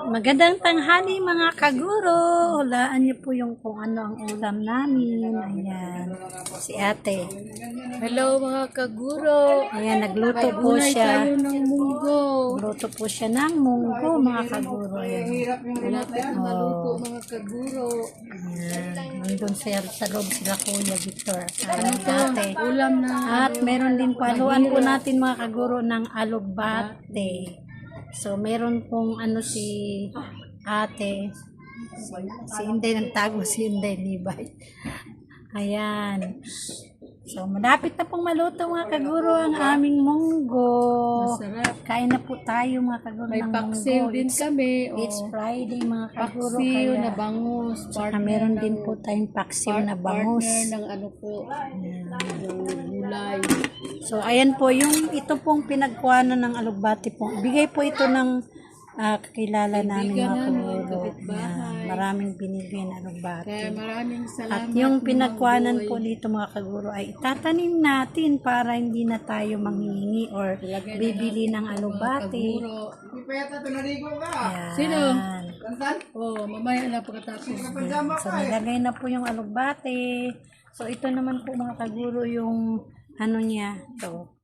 Magandang tanghali mga kaguro. Hulaan niyo po yung kung ano ang ulam namin. Ayan, si ate. Hello mga kaguro. Ayan, nagluto po Gulay siya. tayo ng munggo. Nagluto po siya ng munggo mga kaguro. Ayan. Malapit na maluto mga kaguro. Ayan. Nandun sa loob sila Kuya Victor. Ano Ayan, to? ate. Ulam na At meron din po, haluan po natin mga kaguro ng alugbate. So, meron pong ano si ate. Si Inday, nagtago si Inday Libay. Ayan. So, malapit na pong maluto mga kaguro ang aming munggo. masarap. Kain na po tayo mga kaguro May ng paksiw munggo. din kami. It's Friday mga kaguro. Paksiw Kaya, na bangus. saka meron din po tayong paksiw na bangus. Partner ng ano po. Ng gulay. So, ayan po, ito pong pinagkuhanan ng alugbati po. Bigay po ito ng kakilala namin mga namin, kaguro. kapitbahay. Ayan, maraming binigay na alugbati. Kaya maraming At salamat. yung mga pinagkuhanan boy. po dito mga kaguro ay itatanim natin para hindi na tayo manghihingi or bibili ng alugbati. Kaguro. Ayan. Sino? Oh, mamaya na pagkatapos. So, nilagay na po yung alugbati. So, ito naman po mga kaguro yung ano niya. Ito.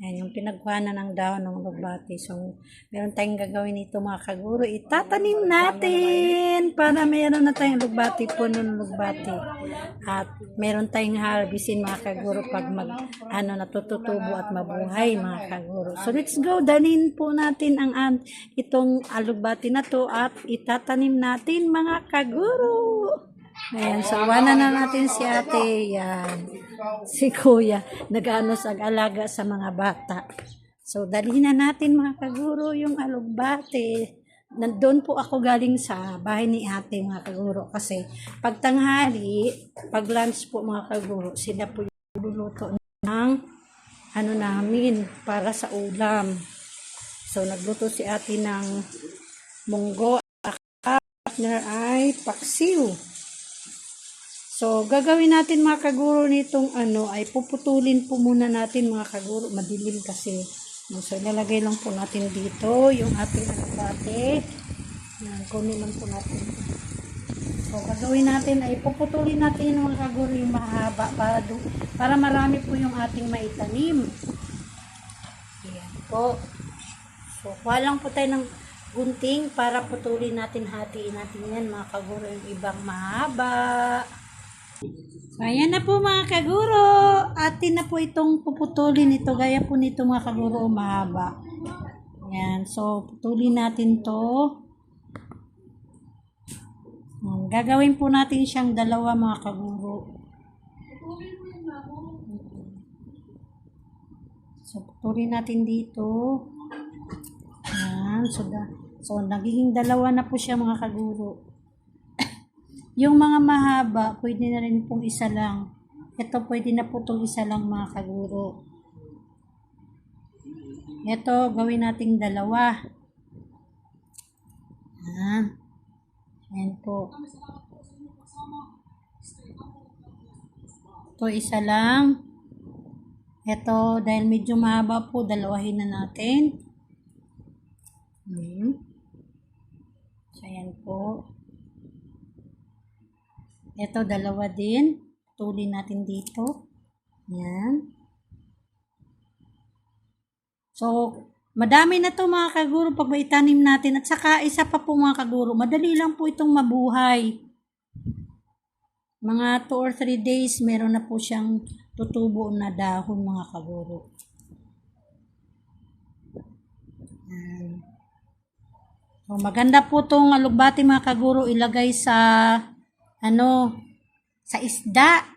Ayan, yung pinagkuhanan ng dahon ng alugbati. So, meron tayong gagawin ito mga kaguro. Itatanim natin para meron na tayong alugbati, puno ng alugbati. At meron tayong harvestin mga kaguro pag natututubo at mabuhay mga kaguro. So, let's go. Dalhin po natin ang itong alugbati na to at itatanim natin mga kaguro. Ayan, so iwanan na natin si ate. Yan. Si kuya. Nag-ano sa alaga sa mga bata. So, dalhin na natin mga kaguro yung alugbati. Nandun po ako galing sa bahay ni ate mga kaguro. Kasi pag tanghali, pag lunch po mga kaguro, sila po yung luluto ng ano namin para sa ulam. So, nagluto si ate ng munggo. Ang partner ay paksiw. So, gagawin natin mga kaguro nitong ay puputulin po muna natin mga kaguro. Madilim kasi. So, ilalagay lang po natin dito yung ating alugbati. Yan, kunin lang po natin. So, gagawin natin ay puputulin natin mga kaguro yung mahaba para marami po yung ating maitanim. Yan po. So, kuha lang po tayo ng gunting para putulin natin, hatiin natin yan mga kaguro yung ibang mahaba. So, ayan na po mga kaguro. Atin na po itong puputulin ito. Gaya po nito mga kaguro mahaba. Ayan. So, putulin natin to. Gagawin po natin siyang dalawa mga kaguro. So, putulin natin dito. Ayan. So, nagiging dalawa na po siya mga kaguro. Yung mga mahaba, pwede na rin pong isa lang. Ito, pwede na po itong isa lang mga kaguro. Ito, gawin nating dalawa. Ayan po. Ito, isa lang. Ito, dahil medyo mahaba po, dalawahin na natin. So, ayan po. Ito, dalawa din. Tulin natin dito. Yan. So, madami na to mga kaguro pag maitanim natin. At saka, isa pa po mga kaguro, madali lang po itong mabuhay. Mga 2 or 3 days, meron na po siyang tutubo na dahon mga kaguro. Yan. So, maganda po itong alugbati mga kaguro ilagay sa sa isda.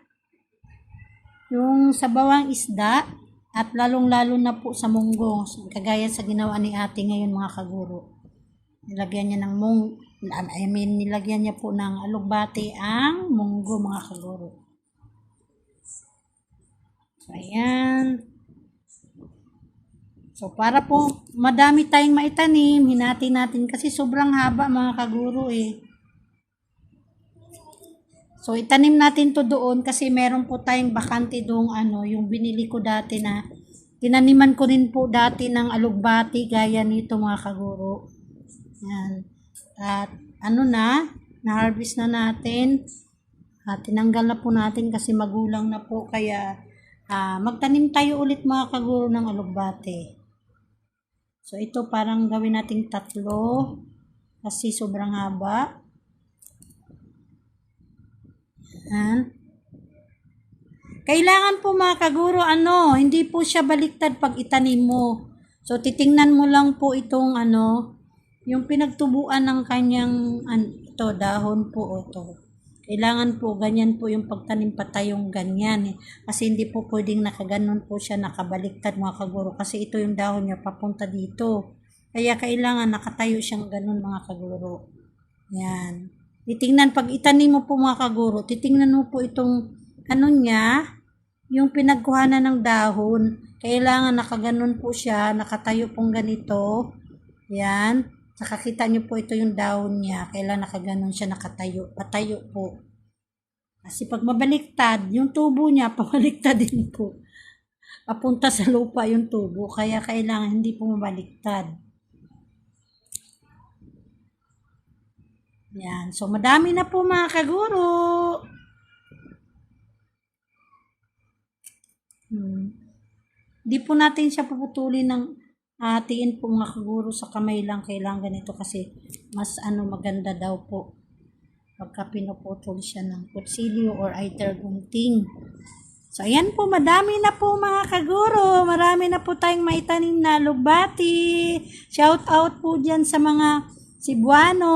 Yung sa bawang isda at lalong-lalo na po sa munggo. Kagaya sa ginawa ni ate ngayon mga kaguro. Nilagyan niya ng nilagyan niya po ng alugbati ang munggo mga kaguro. So, ayan. So, para po madami tayong maitanim, hinati natin kasi sobrang haba mga kaguro eh. So, itanim natin to doon kasi meron po tayong bakante doong yung binili ko dati na tinaniman ko rin po dati ng alugbati gaya nito mga kaguro. Yan. At na-harvest na natin. At tinanggal na po natin kasi magulang na po. Kaya magtanim tayo ulit mga kaguro ng alugbate. So ito parang gawin nating 3 kasi sobrang haba. Yan. Kailangan po mga kaguro, hindi po siya baliktad pag itanim mo. So, titingnan mo lang po itong yung pinagtubuan ng kanyang dahon po ito. Kailangan po, ganyan po yung pagtanim patayong ganyan. Kasi hindi po pwedeng nakaganon po siya, nakabaliktad mga kaguro. Kasi ito yung dahon niya papunta dito. Kaya kailangan nakatayo siyang ganon mga kaguro. Yan. Titingnan, pag itanim mo po mga kaguro, titingnan mo po itong niya, yung pinagkuhanan ng dahon, kailangan nakaganon po siya, nakatayo pong ganito. Yan. Nakakita niyo po ito yung dahon niya, kailangan nakaganon siya, nakatayo, patayo po. Kasi pag mabaliktad, yung tubo niya, pabaliktad din po. Papunta sa lupa yung tubo, kaya kailangan hindi po mabaliktad. Yan. So, madami na po mga kaguro. Di po natin siya puputulin ng hatiin po mga kaguro sa kamay lang. Kailangan ganito kasi mas maganda daw po pagka pinuputol siya ng kutsilyo or either gunting. So ayan po, madami na po mga kaguro. Marami na po tayong maitanim na alugbati. Shout out po dyan sa mga Cebuano,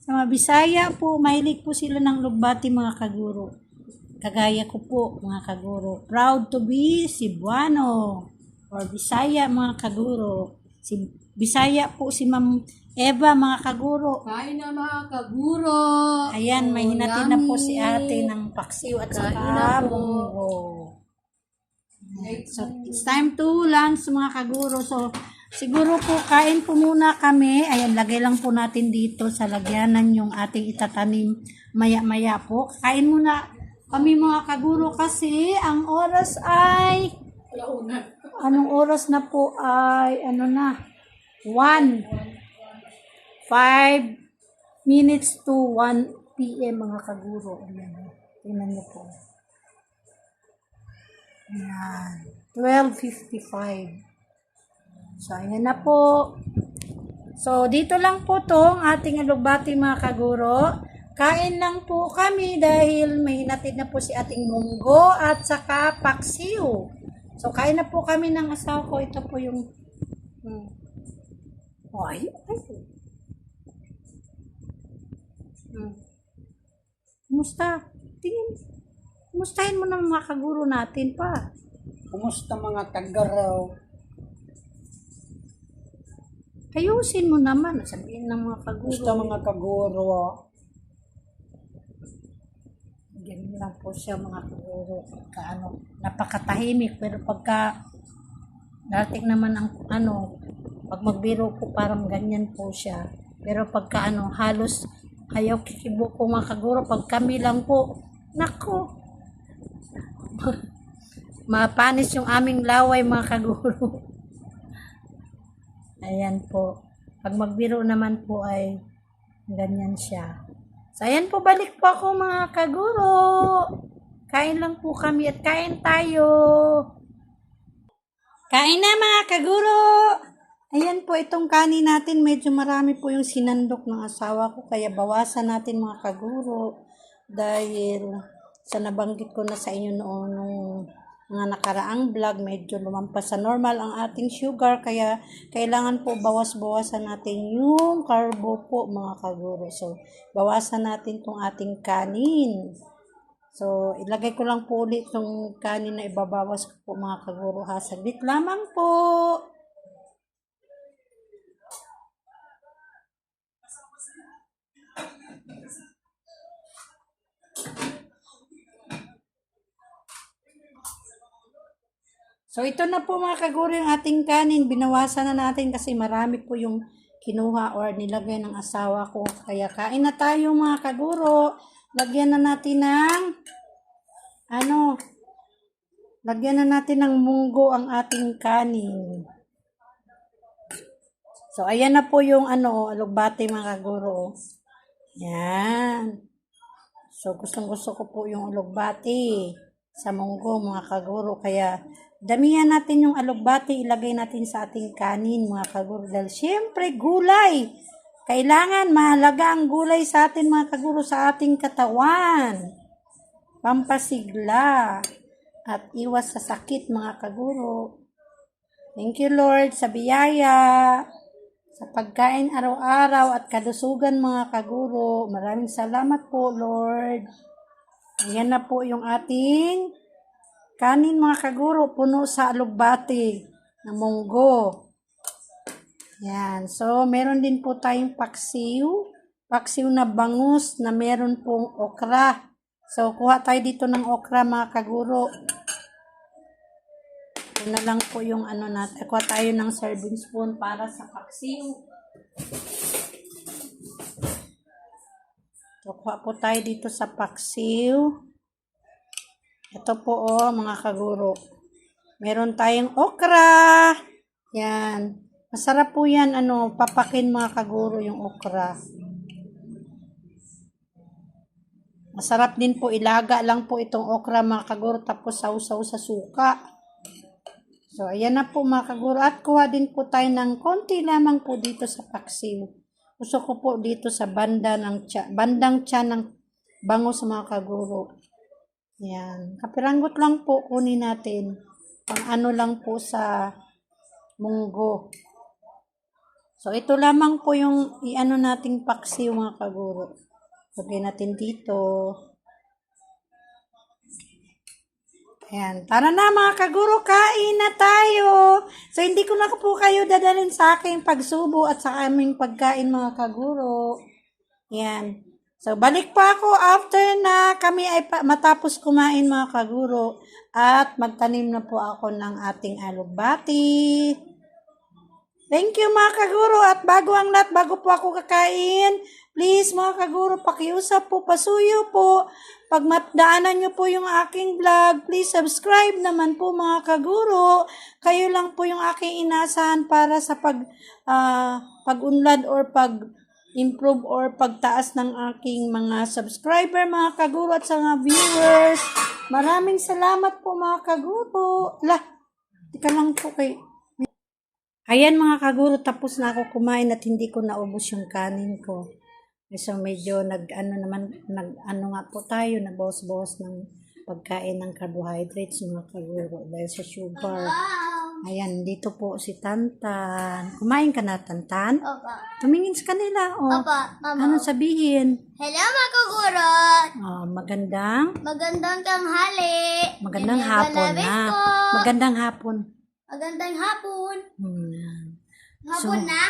sa mga Bisaya po. Mahilig po sila ng alugbati mga kaguro. Kagaya ko po mga kaguro. Proud to be Cebuano or Bisaya mga kaguro. Bisaya po si Ma'am Eva mga kaguro. Kain na mga kaguro. Ayan, may hinati na po si ate ng paksiw at saka munggo. So, it's time to lunch mga kaguro. So, siguro po kain po muna kami. Ayan, lagay lang po natin dito sa lagyanan yung ating itatanim maya-maya po. Kain muna kami mga kaguro kasi ang oras ay anong oras na po ay 1:05 minutes to 1 p.m. mga kaguro. Ayan. Tingnan niyo po. Ayan. 12:55. So, ayan na po. So, dito lang po tong ating alugbati mga kaguro. Kain lang po kami dahil may hinatid na po si ating munggo at saka paksiw. So, kain na po kami ng asawa ko. Ito po yung ay. Kumusta? Tingin. Kumustahin mo ng mga kaguro natin pa. Kumusta mga kagaraw? Ayusin mo naman. Sabihin ng mga kaguro. Kumusta mga kaguro? Ganyan lang po siya mga kaguro. Pagka napakatahimik. Pero pagka dating naman ang pag magbiro po parang ganyan po siya. Pero pagka halos ayaw kikibo ko mga kaguro. Pag kami lang po, nako. Mapanis yung aming laway mga kaguro. Ayan po. Pag magbiro naman po ay ganyan siya. So, ayan po, balik po ako mga kaguro. Kain lang po kami at kain tayo. Kain na mga kaguro. Ayan po, itong kanin natin, medyo marami po yung sinandok ng asawa ko. Kaya bawasan natin mga kaguro. Dahil sa nabanggit ko na sa inyo noon nung mga nakaraang vlog, medyo lumampas sa normal ang ating sugar. Kaya kailangan po bawas-bawasan natin yung carbo po mga kaguro. So, bawasan natin tong ating kanin. So, ilagay ko lang po ulit itong kanin na ibabawas ko po mga kaguro ha. Saglit lamang po. So, ito na po mga kaguro yung ating kanin. Binawasan na natin kasi marami po yung kinuha or nilagay ng asawa ko. Kaya kain na tayo mga kaguro. Lagyan na natin ng lagyan na natin ng munggo ang ating kanin. So, ayan na po yung alugbati mga kaguro. Yan. So, gustong-gusto ko po yung alugbati sa munggo mga kaguro. Kaya, damihan natin yung alugbati, ilagay natin sa ating kanin mga kaguro. Dahil syempre, gulay. Kailangan mahalaga ang gulay sa atin mga kaguro sa ating katawan. Pampasigla at iwas sa sakit mga kaguro. Thank you Lord sa biyaya, sa pagkain araw-araw at kalusugan mga kaguro. Maraming salamat po Lord. Ayan na po yung ating kanin mga kaguro, puno sa alugbati na munggo. Yan. So, meron din po tayong paksiw. Paksiw na bangus na meron pong okra. So, kuha tayo dito ng okra mga kaguro. Ito na lang po yung natin. Kuha tayo ng serving spoon para sa paksiw. So, kuha po tayo dito sa paksiw. Ito po mga kaguro. Meron tayong okra. Yan. Masarap po yan, papakin mga kaguro yung okra. Masarap din po, ilaga lang po itong okra mga kaguro, tapos sausaw sa suka. So, ayan na po mga kaguro. At kuha din po tayo ng konti lamang po dito sa paksiw. Gusto ko po dito sa bandang tiyan ng bangus mga kaguro. Yan. Kapiranggot lang po kunin natin. Pang lang po sa munggo. So, ito lamang po yung nating paksiw mga kaguro. Lagay natin dito. Ayan. Tara na mga kaguro, kain na tayo. So, hindi ko na po kayo dadalhin sa aking pagsubo at sa aming pagkain mga kaguro. Ayan. So, balik pa ako after na kami ay matapos kumain mga kaguro. At magtanim na po ako ng ating alugbati. Thank you mga kaguro. At bago ang lahat, bago po ako kakain, please mga kaguro, pakiusap po, pasuyo po. Pag matdaanan nyo po yung aking vlog, please subscribe naman po mga kaguro. Kayo lang po yung aking inasahan para sa pag-unlad or pag-improve or pagtaas ng aking mga subscriber mga kaguro at sa mga viewers. Maraming salamat po mga kaguro. Tika lang po kay... Ayan mga kaguro, tapos na ako kumain at hindi ko naubos yung kanin ko. So medyo nga po tayo, nagbawas-bawas ng pagkain ng carbohydrates mga kaguro dahil sa sugar. Ayan, dito po si Tantan. Kumain ka na, Tantan? Opa. Tumingin sa kanila. Opa, mama. Anong sabihin? Hello mga kaguro. Magandang tanghali. Magandang hapon na. Magandang hapon. Magandang hapon. So, Hapon na?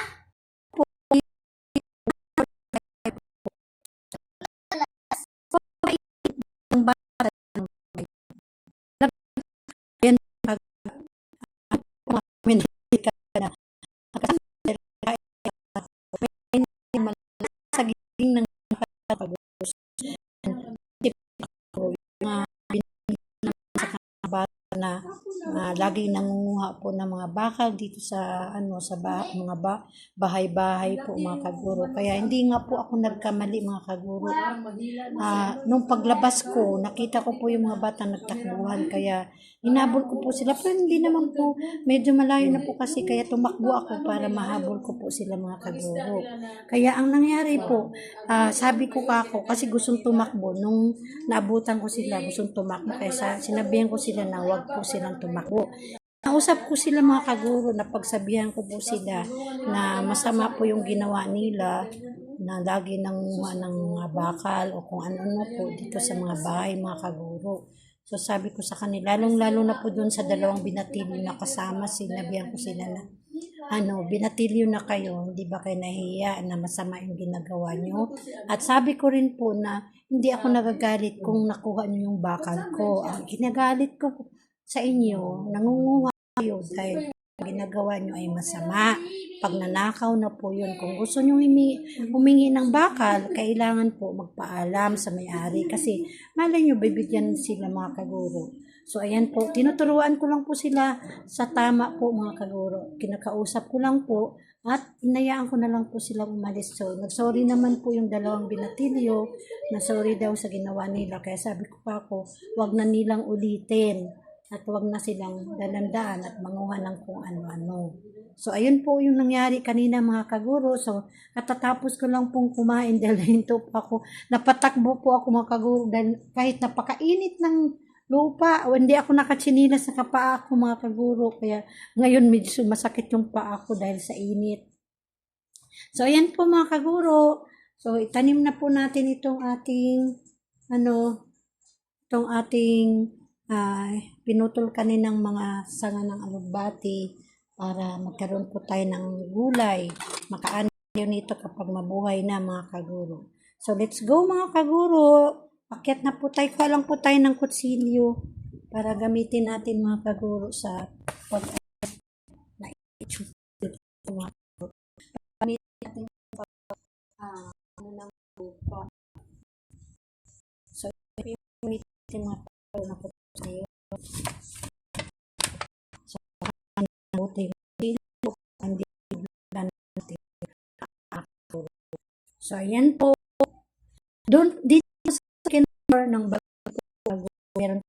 lagi nangunguha po ng mga bakal dito sa mga bahay-bahay po mga kaguro. Kaya hindi nga po ako nagkamali mga kaguro. Nung paglabas ko, nakita ko po yung mga bata nagtakbuhan, kaya hinabol ko po sila. Pero hindi naman po, medyo malayo na po kasi, kaya tumakbo ako para mahabol ko po sila mga kaguro. Kaya ang nangyari po, sabi ko kasi gustong tumakbo, nung naabutan ko sila, gustong tumakbo, kaya sinabihan ko sila na wag po silang tumakbo. Nausap ko sila mga kaguro, na pagsabihan ko po sila na masama po yung ginawa nila, na lagi nanguha ng mga bakal o kung ano po dito sa mga bahay mga kaguro. So sabi ko sa kanila, lalo na po dun sa dalawang binatilyo na kasama, sinabihan ko sila na binatilyo na kayo, hindi ba kayo nahihiya na masama yung ginagawa nyo? At sabi ko rin po na hindi ako nagagalit kung nakuha nyo yung bakal ko. Ang ginagalit ko sa inyo, nangunguha kayo dahil ginagawa nyo ay masama. Pag nanakaw na po yun, kung gusto nyo humingi ng bakal, kailangan po magpaalam sa may-ari kasi malay nyo, bibigyan sila mga kaguro. So, ayan po, tinuturuan ko lang po sila sa tama po mga kaguro. Kinakausap ko lang po at inayaan ko na lang po silang umalis. So, nagsorry naman po yung dalawang binatilyo na sorry daw sa ginawa nila. Kaya sabi ko pa ako, wag na nilang ulitin at wag na silang dalandaan at manguha ng kung ano-ano. So, ayun po yung nangyari kanina mga kaguro. So, katatapos ko lang pong kumain dahil nahinto po ako. Napatakbo po ako mga kaguro dahil kahit napakainit ng lupa, o hindi ako nakatsinilas sa kapaa ako mga kaguro. Kaya ngayon medyo masakit yung paa ko dahil sa init. So, ayan po mga kaguro. So, itanim na po natin itong ating, itong ating pinutol kaninang mga sanga ng alugbati para magkaroon po tayo ng gulay. Makaano nito kapag mabuhay na mga kaguro. So, let's go mga kaguro. Akyat na po tayo. Kuha lang po tayo ng kutsilyo para gamitin natin mga kaguro sa pag na mga gamitin natin ano ng lupa. So, yung mga kaguro na kutsilyo. So, buti hindi natin. So, ayan po. Don't dito ng bago meron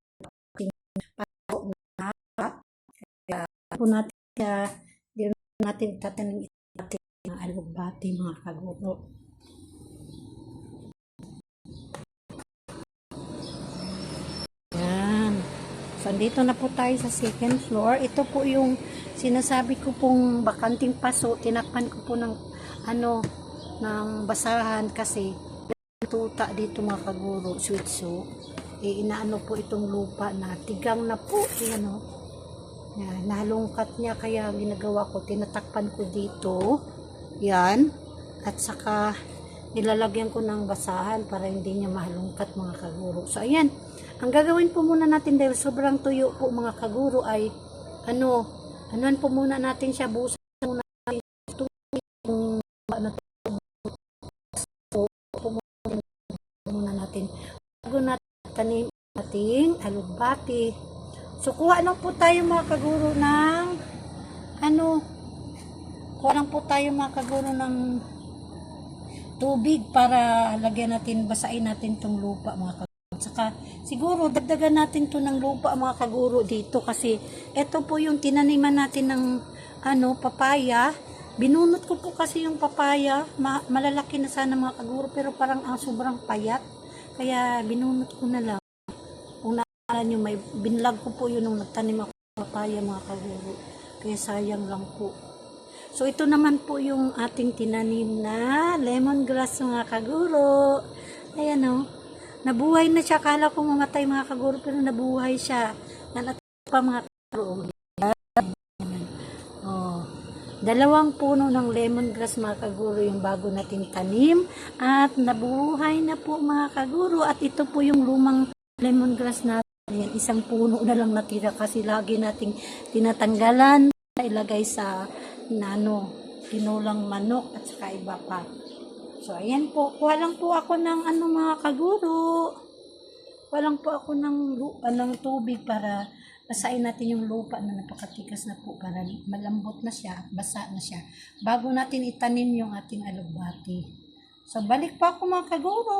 pago na kaya po natin din natin tatanim natin ng alugbati mga kaguro. Yan. So, dito na po tayo sa second floor. Ito po yung sinasabi ko pong bakanting paso. Tinakpan ko po ng ng basahan kasi tuta dito mga kaguro, switso. Inaano po itong lupa na tigang na po, yan, nalungkat niya kaya ginagawa ko, tinatakpan ko dito, yan, at saka nilalagyan ko ng basahan para hindi niya malungkat mga kaguro. So ayan, ang gagawin po muna natin dahil sobrang tuyo po mga kaguro ay anuan po muna natin siya, busan muna natin yung bago natin tanim ating alugbati. So, kuha lang po tayo mga kaguro ng kuha lang po tayo mga kaguro ng tubig para lagyan natin, basain natin tong lupa mga kaguro. Saka, siguro, dagdagan natin to ng lupa mga kaguro dito kasi ito po yung tinaniman natin ng papaya. Binunot ko po kasi yung papaya, malalaki na sana mga kaguro pero parang sobrang payat. Kaya binunot ko na lang. Kung naalala nyo, may binlag ko po yun nung nagtanim ako ng papaya mga kaguro. Kaya sayang lang po. So ito naman po yung ating tinanim na lemongrass mga kaguro. Ayan nabuhay na siya. Akala ko mamatay mga kaguro pero nabuhay siya. Nanat pa mga kaguro. Dalawang puno ng lemongrass mga kaguro yung bago nating tanim at nabuhay na po mga kaguro at ito po yung lumang lemongrass natin. Yan, isang puno na lang natira kasi lagi nating tinatanggalan, ilagay sa tinulang manok at saka iba pa. So ayan po, kuha lang po ako ng mga kaguro. Kuha lang po ako ng tubig para basain natin yung lupa na napakatikas na po para malambot na siya, basa na siya. Bago natin itanim yung ating alugbati. So, balik po ako mga kaguro.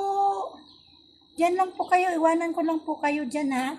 Diyan lang po kayo. Iwanan ko lang po kayo dyan ha.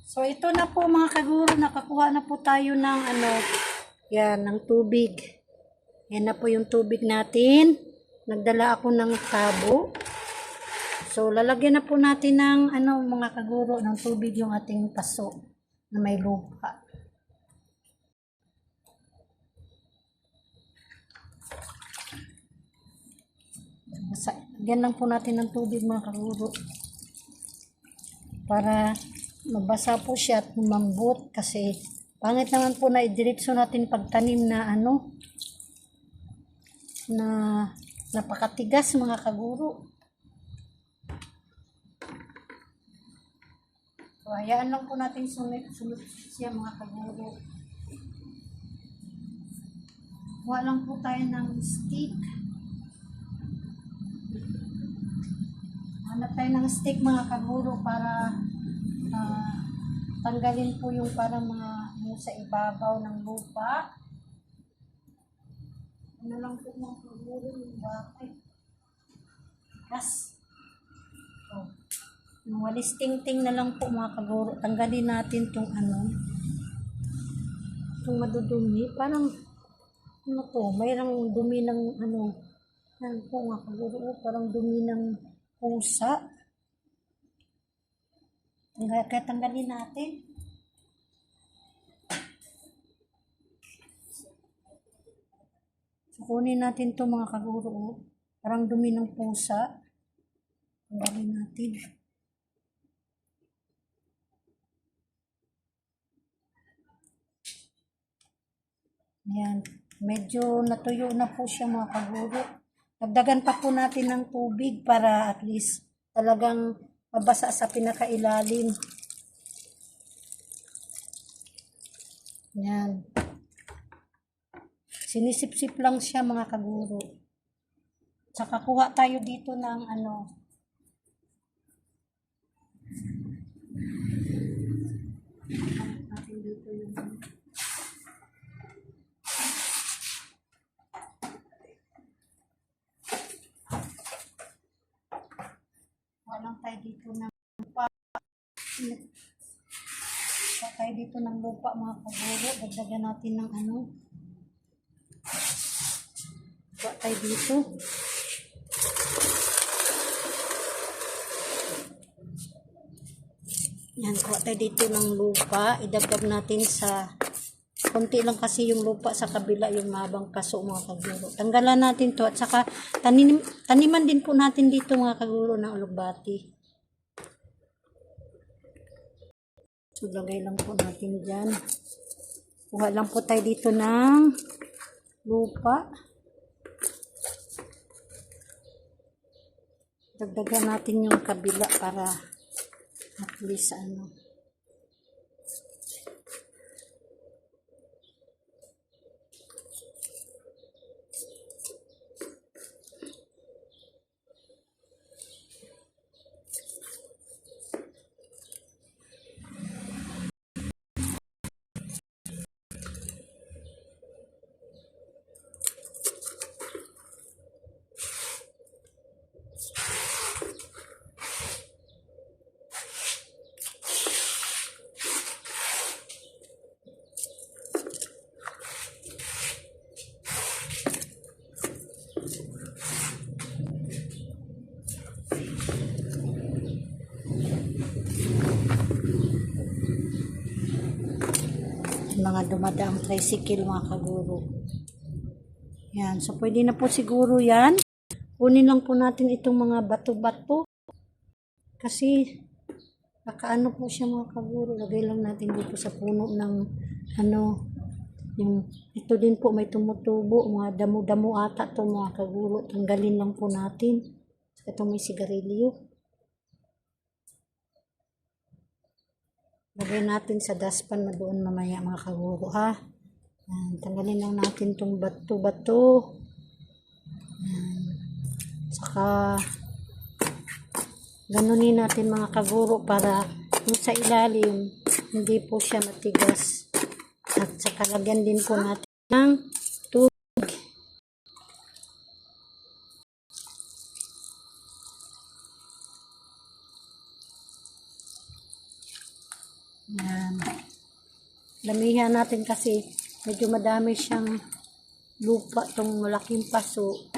So, ito na po mga kaguro, nakakuha na po tayo ng ng tubig. Yan na po yung tubig natin. Nagdala ako ng tabo. So, lalagyan na po natin ng mga kaguro ng tubig yung ating paso na may lupa. Lagyan lang po natin ng tubig mga kaguro. Para mabasa po siya at lumambot kasi pangit naman po na idiretso natin pagtanim na na napakatigas mga kaguro. So, hayaan lang po natin sunod siya mga kaguro. Kuha lang po tayo ng stick. Hanap tayo ng stick mga kaguro para tanggalin po yung parang yung sa ibabaw ng lupa. Ano lang po mga kaguro yung bakit. Yes. Oh. Yung walis ting-ting na lang po mga kaguro. Tanggalin natin itong itong madudumi. Parang mayroong dumi ng yan po mga kaguro. Parang dumi ng pusa. Kaya tanggalin natin. So, kunin natin ito mga kaguro. Parang dumi ng pusa. Tanggalin natin. Yan. Medyo natuyo na po siya mga kaguro. Dagdagan pa po natin ng tubig para at least talagang mabasa sa pinakailalim. Yan. Sinisip-sip lang siya mga kaguro. Saka kuha tayo dito ng natin dito yung lang tayo dito ng lupa. Tayo dito ng lupa mga kaguro. Dagdagan natin ng kuha tayo dito. Yan, kuha tayo dito ng lupa. Idagdag natin sa konti lang kasi yung lupa sa kabila yung mabang paso mga kaguro. Tanggalan natin to at saka taniman din po natin dito mga kaguro ng alugbati. So, lagay lang po natin dyan. Kuha lang po tayo dito ng lupa. Dagdagan natin yung kabila para at least mga dumadaang tricycle mga kaguro. Yan. So, pwede na po siguro yan. Kunin lang po natin itong mga bato-bato. Kasi, nakaano po siya mga kaguro. Lagay lang natin dito sa puno ng ito din po may tumutubo. Mga damo-damo ata ito mga kaguro. Tanggalin lang po natin. Ito may sigarilyo. Lagay natin sa dustpan na doon mamaya mga kaguro ha. Yan, tanggalin lang natin itong bato-bato. Saka ganunin natin mga kaguro para yung sa ilalim hindi po siya matigas. At saka lagyan din po natin ng tubig. Yan. Damihan natin kasi medyo madami siyang lupa tong malaking paso.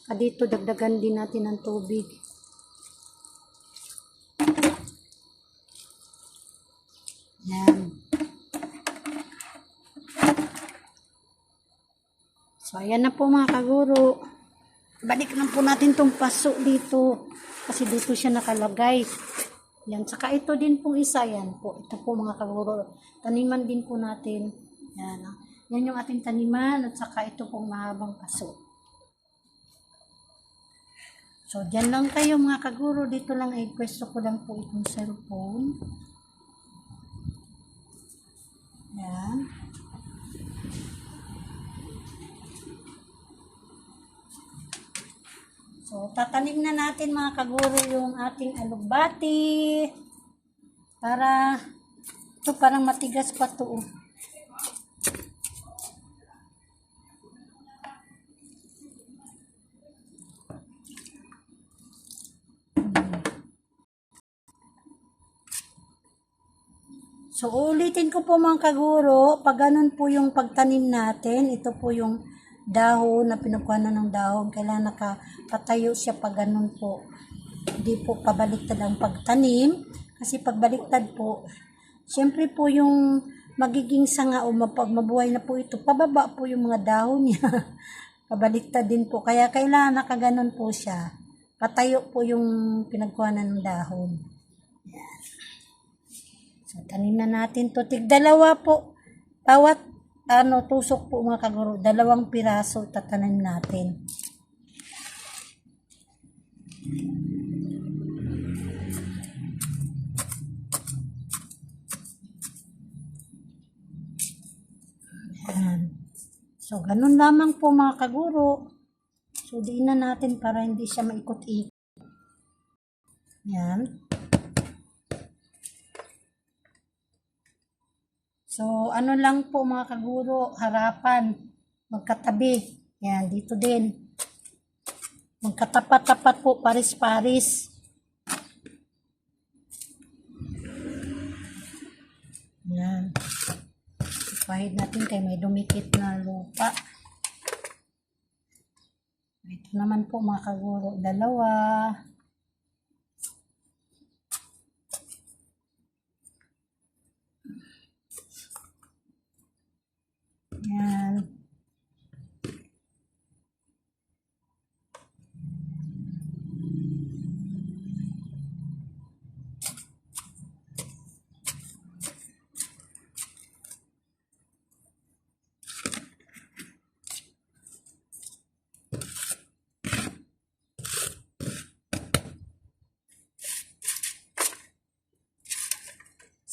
At dito dagdagan din natin ng tubig. Yan. So ayan na po mga kaguro. balik lang po natin tong paso dito. Kasi dito siya nakalagay. Yan. Saka ito din pong isa. Yan po. Ito po mga kaguro. Taniman din po natin. Yan. Yan yung ating taniman. At saka ito pong mahabang paso. So, dyan lang kayo mga kaguro. Dito lang ay pwesto ko lang po itong cellphone. Yan. So, tatanim na natin mga kaguro yung ating alugbati. Para, ito parang matigas pa to. So, ulitin ko po mga kaguro, pag ganun po yung pagtanim natin, ito po yung dahon na pinagkuhanan ng dahon, kailangan nakapatayo siya pag ganun po. Hindi po pabaliktad ang pagtanim, kasi pagbaliktad po, syempre po yung magiging sanga o pag mabuhay na po ito, pababa po yung mga dahon niya. Pabaliktad din po, kaya kailangan nakaganon po siya. Patayo po yung pinagkuhanan ng dahon. So, tanim na natin to. Tig-dalawa po. Bawat tusok po mga kaguro. 2 piraso tatanim natin. Ayan. So, ganun lamang po mga kaguro. So, diin na natin para hindi siya maikot-ikot. Ayan. So, ano lang po mga kaguro, harapan, magkatabi. Yan, dito din. Magkatapat-tapat po, paris-paris. Yan. Pahid natin kay may dumikit na lupa. Ito naman po mga kaguro, 2. Yan.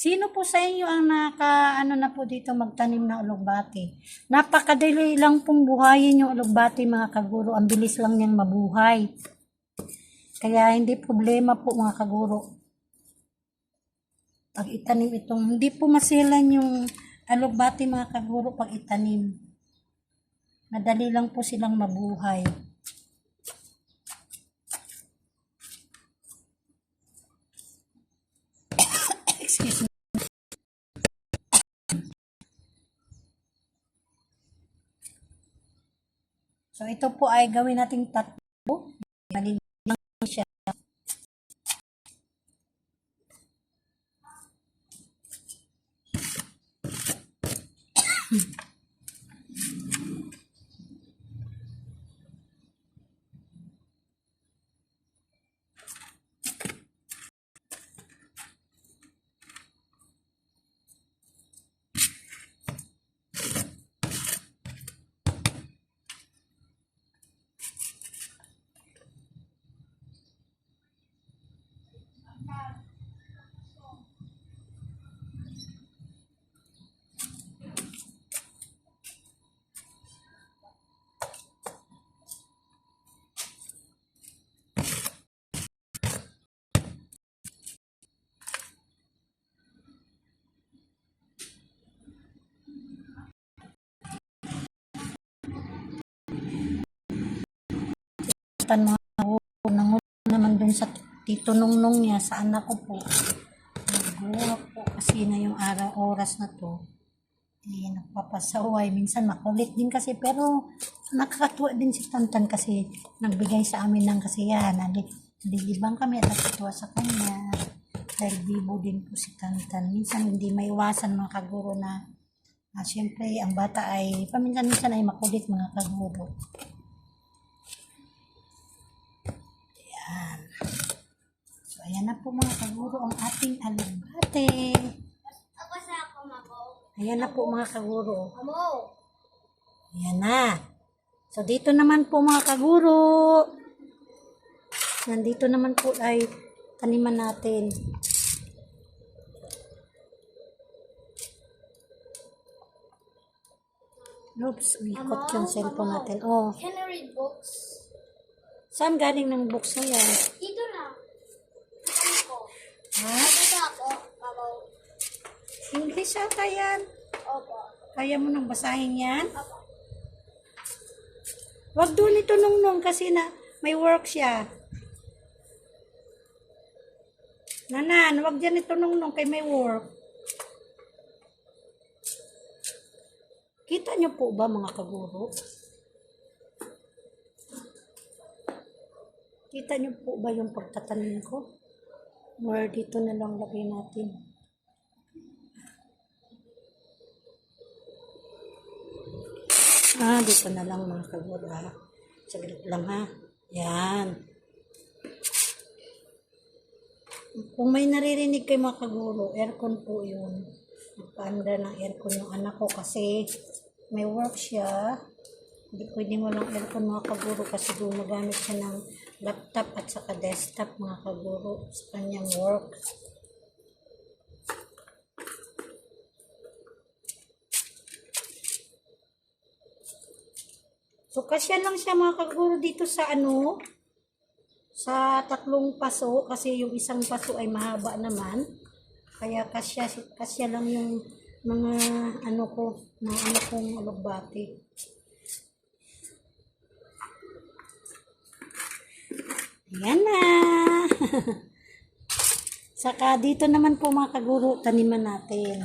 Sino po sa inyo ang ano na po dito magtanim ng alugbati? Napakadali lang pong buhayin yung alugbati mga kaguro. Ang bilis lang niyang mabuhay. Kaya hindi problema po mga kaguro. Pag itanim itong, hindi po masilan yung alugbati mga kaguro pag itanim. Madali lang po silang mabuhay. Excuse me. So, ito po ay gawin nating 3. Maliit lang siya. Mga nangulo naman dun sa tito nungnong niya sa anak ko po. Nagulo po kasi na yung oras na to. Eh, nagpapasaway. Minsan makulit din kasi pero nakakatuwa din si Tantan kasi nagbigay sa amin ng kasiyahan. Nalilibang kami at natutuwa sa kanya. Dahil bibo din po si Tantan. Minsan hindi maiwasan mga kaguro na siyempre ang bata ay paminsan-minsan ay makulit mga kaguro. Ayan na po mga kaguro ang ating alugbate. Ako sa ako, mamo. Ayan na po mga kaguro. Mamo. Ayan na. So, dito naman po mga kaguro. Nandito naman po ay taniman natin. Oops, uikot yung cellphone natin. Oh, Can I read books? saan galing ng books na yan? Dito na. Ano ko? Ha? Ako sa ako, mamo. English ata yan. Opo. Kaya mo nang basahin yan? Opo. Wag doon ito nung kasi na may work siya. Nanan, wag dyan ito nung kay may work. Kita niyo po ba mga kaguro? Kita niyo po ba yung pagtatanim ko? Or dito na lang lagay natin. Dito na lang mga kaguro ha. Saglit lang ha. Yan. Kung may naririnig kay mga kaguro, aircon po yun. Nagpa-under ng aircon yung anak ko kasi may work siya. Hindi pwedeng walang aircon mga kaguro kasi gumagamit siya ng laptop at saka desktop mga kaguro sa kanyang work. So, kasya lang siya mga kaguro dito sa sa 3 paso kasi yung isang paso ay mahaba naman. Kaya kasya lang yung mga kong alugbate. Ayan na. Saka dito naman po mga kaguro, taniman natin.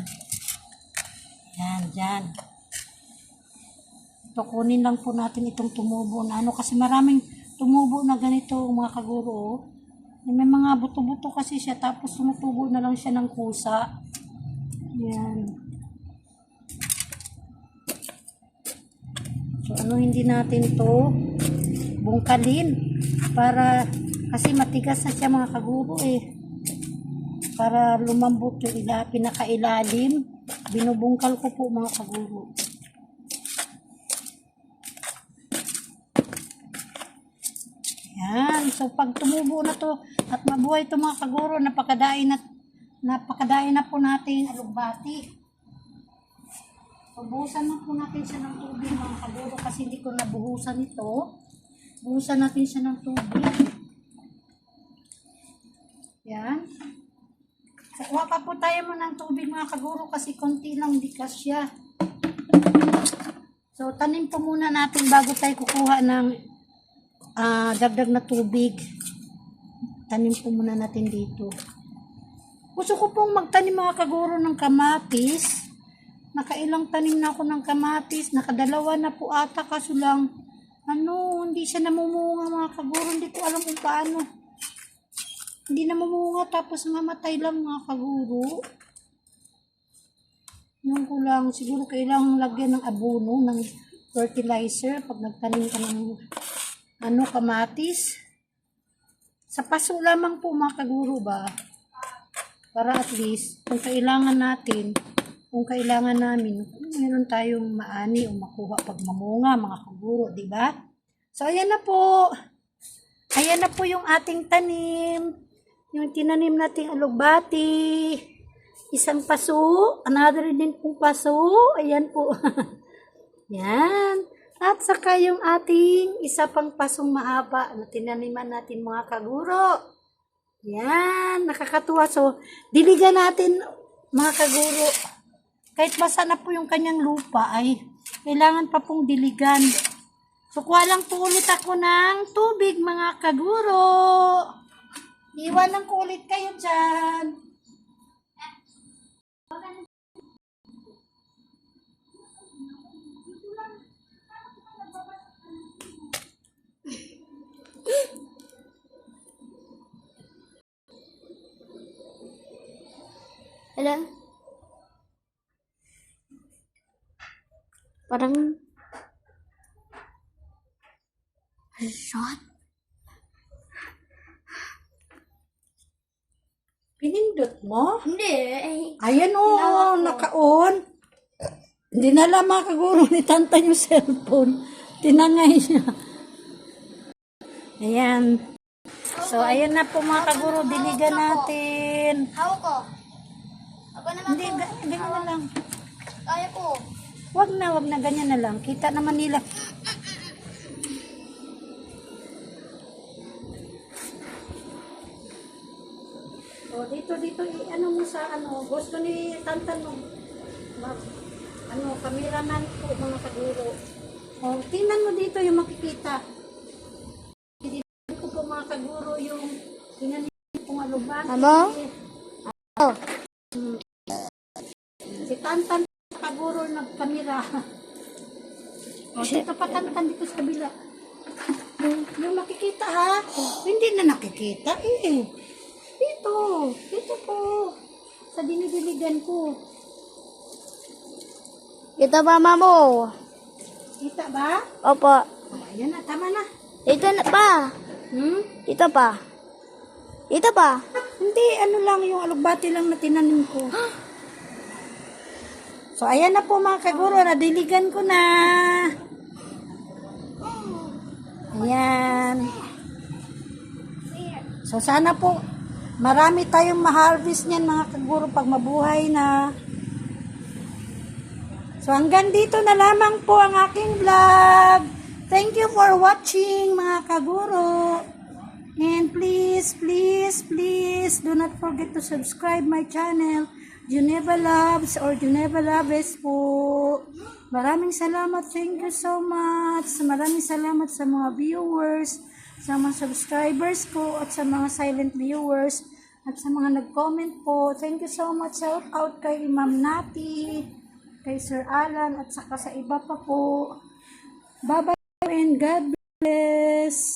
Yan, dyan. Ito, kunin lang po natin itong tumubo na kasi maraming tumubo na ganito mga kaguro. Oh. May mga buto-buto kasi siya tapos tumutubo na lang siya ng kusa. Yan. So, hindi natin to bungkalin para kasi matigas na siya mga kaguro eh. Para lumambot yung pinakailalim, binubungkal ko po mga kaguro. Yan. So, pag tumubo na to at mabuhay to mga kaguro, napakadain na po natin alugbati. So, buhusan na po natin siya ng tubig mga kaguro kasi hindi ko nabuhusan ito. Buhusan natin siya ng tubig. Yan. So, kuha pa po tayo mo ng tubig mga kaguro kasi konti lang bigas siya. So, tanim po muna natin bago tayo kukuha ng dagdag na tubig. Tanim po muna natin dito. Gusto ko pong magtanim mga kaguro ng kamatis. Nakailang tanim na ako ng kamatis. Nakadalawa na po ata kaso lang hindi siya namumunga mga kaguro. Hindi ko alam kung paano. Hindi namumunga tapos mamatay lang mga kaguro. Yung ko lang, siguro kailangang lagyan ng abono, ng fertilizer pag nagtanim ka ng kamatis. Sa paso lamang po mga kaguro ba? Para at least, kung kailangan namin, meron tayong maani o makuha pag mamunga mga kaguro, di ba? So, ayan na po. Ayan na po yung ating tanim. Yung tinanim nating alugbati. Isang paso. Another din pong paso. Ayan po. Yan. At saka yung ating isa pang pasong mahaba na tinaniman natin mga kaguro. Yan. Nakakatuwa. So, diligan natin mga kaguro. Kahit basa na po yung kanyang lupa ay kailangan pa pong diligan. So, kuha lang po ulit ako ng tubig mga kaguro. Iwanan ko ulit kayo dyan. Hello? Parang shot. Pinindot mo? Hindi. Ayan o, naka-on. Hindi na lang mga kaguro ni Tanta yung cellphone. Tinangay niya. Ayan. So, ayan na po mga kaguro, diligan natin. Hawak ko. Ako naman Hindi, po. ganyan na lang. Kaya ko. Wag na, ganyan na lang. Kita naman nila. O, dito, ano mo sa, gusto ni Tantan mo. Cameraman po, mga kaguro. O, tingnan mo dito yung makikita. Dito ko po mga kaguro yung, tingnan niyo kung ano ba. Amo? Oh. Si Tantan kaguro nagkamera. O, dito pa Tantan dito sa kabila. Yung makikita ha. Hindi na nakikita eh. Dito po. Sa dinidiligan ko. Ito ba, mamo? Kita ba? Opo. O, ayan na, tama na. Ito na pa. Ito pa. Ito pa. Hindi, ano lang yung alugbati lang na tinanim ko. So, ayan na po mga kaguro, nadiligan ko na. Ayan. So, sana po, marami tayong ma-harvest niyan mga kaguro pag mabuhay na. So, hanggang dito na lamang po ang aking vlog. Thank you for watching mga kaguro. And please do not forget to subscribe my channel, Juneva Loves or Juneva Loves po. Maraming salamat. Thank you so much. Maraming salamat sa mga viewers, sa mga subscribers ko, at sa mga silent viewers, at sa mga nag-comment po. Thank you so much. Shout out kay Ma'am Nati, kay Sir Alan, at saka sa iba pa po. Bye-bye and God bless.